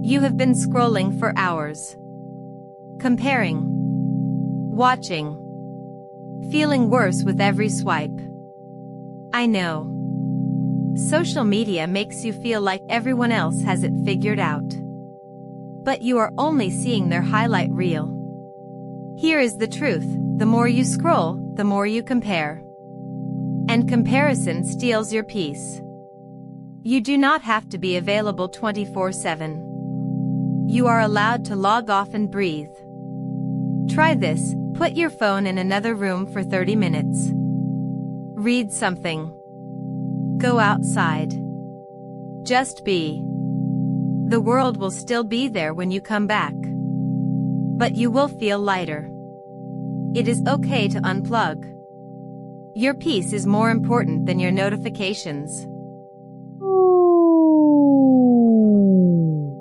You have been scrolling for hours. Comparing. Watching. Feeling worse with every swipe. I know. Social media makes you feel like everyone else has it figured out. But you are only seeing their highlight reel. Here is the truth: the more you scroll, the more you compare. And comparison steals your peace. You do not have to be available 24/7. You are allowed to log off and breathe. Try this: put your phone in another room for 30 minutes. Read something. Go outside. Just be. The world will still be there when you come back. But you will feel lighter. It is okay to unplug. Your peace is more important than your notifications.